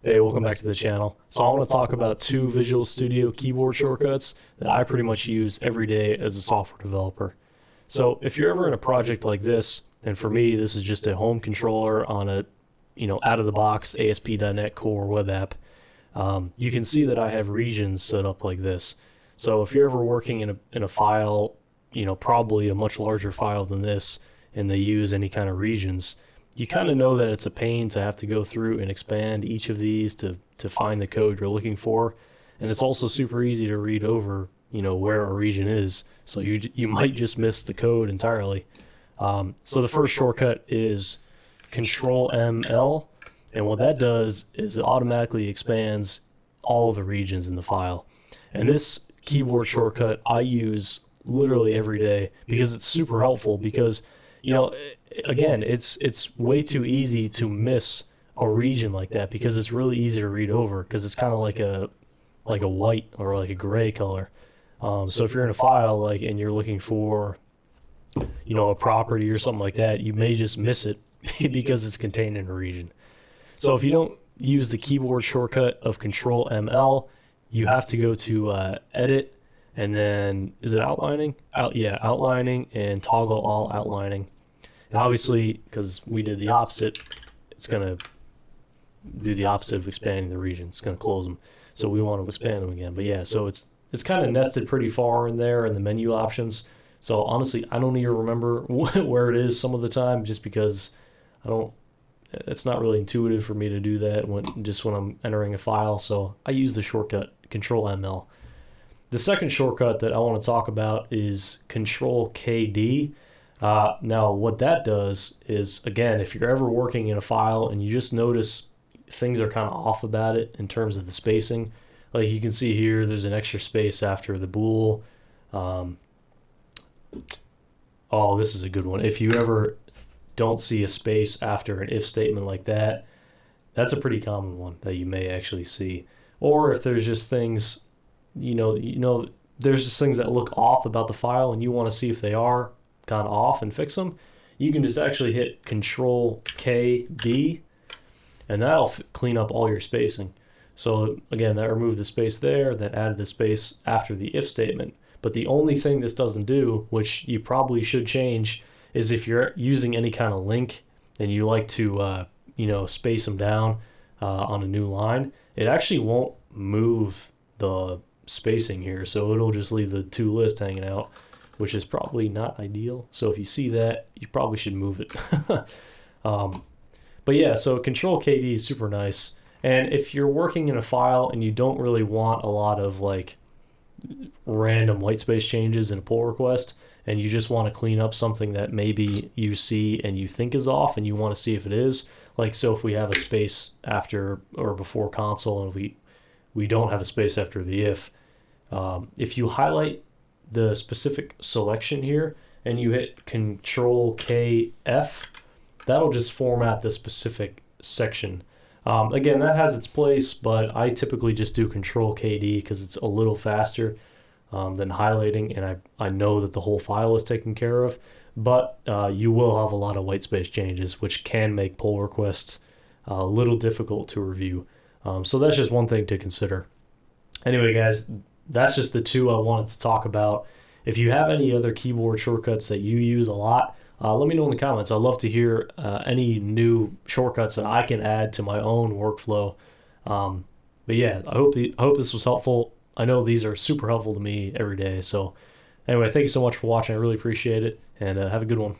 Hey, welcome back to the channel. So I want to talk about two Visual Studio keyboard shortcuts that I pretty much use every day as a software developer. So if you're ever in a project like this, and for me this is just a home controller on a out of the box ASP.NET Core web app, you can see that I have regions set up like this. So if you're ever working in a file, probably a much larger file than this, and they use any kind of regions, you kind of know that it's a pain to have to go through and expand each of these to find the code you're looking for. And it's also super easy to read over, where a region is. So you might just miss the code entirely. So the first shortcut is Ctrl M L. And what that does is it automatically expands all of the regions in the file. And this keyboard shortcut I use literally every day because it's super helpful because, again, it's way too easy to miss a region like that because it's really easy to read over because it's kind of like a white or like a gray color. So if you're in a file and you're looking for a property or something like that, you may just miss it because it's contained in a region. So if you don't use the keyboard shortcut of Ctrl ML, you have to go to Edit, and then is it outlining? Outlining, and toggle all outlining. And obviously, because we did the opposite, it's going to do the opposite of expanding the regions. It's going to close them. So we want to expand them again. But yeah, so it's kind of nested pretty far in there in the menu options. So honestly, I don't even remember where it is some of the time just because it's not really intuitive for me to do that when I'm entering a file. So I use the shortcut Ctrl ML. The second shortcut that I want to talk about is Ctrl K D. Now what that does is, again, if you're ever working in a file and you just notice things are kind of off about it in terms of the spacing, like you can see here there's an extra space after the bool. Oh, this is a good one. If you ever don't see a space after an if statement like that, that's a pretty common one that you may actually see. Or if there's just things, there's just things that look off about the file and you want to see if they are kind of off and fix them, you can just actually hit Ctrl K D, and that'll clean up all your spacing. So again, that removed the space there, that added the space after the if statement. But the only thing this doesn't do, which you probably should change, is if you're using any kind of link and you like to space them down on a new line, it actually won't move the spacing here, so it'll just leave the two lists hanging out, which is probably not ideal. So if you see that, you probably should move it. But yeah, so Control KD is super nice. And if you're working in a file and you don't really want a lot of random white space changes in a pull request, and you just want to clean up something that maybe you see and you think is off and you want to see if it is, so if we have a space after or before console and we don't have a space after the if you highlight the specific selection here and you hit Control K F, that'll just format the specific section. Again, that has its place, but I typically just do Control KD because it's a little faster than highlighting, and I know that the whole file is taken care of. But you will have a lot of white space changes, which can make pull requests a little difficult to review. So that's just one thing to consider. Anyway, guys, that's just the two I wanted to talk about. If you have any other keyboard shortcuts that you use a lot, let me know in the comments. I'd love to hear any new shortcuts that I can add to my own workflow. But yeah, I hope this was helpful. I know these are super helpful to me every day. So anyway, thank you so much for watching. I really appreciate it, and have a good one.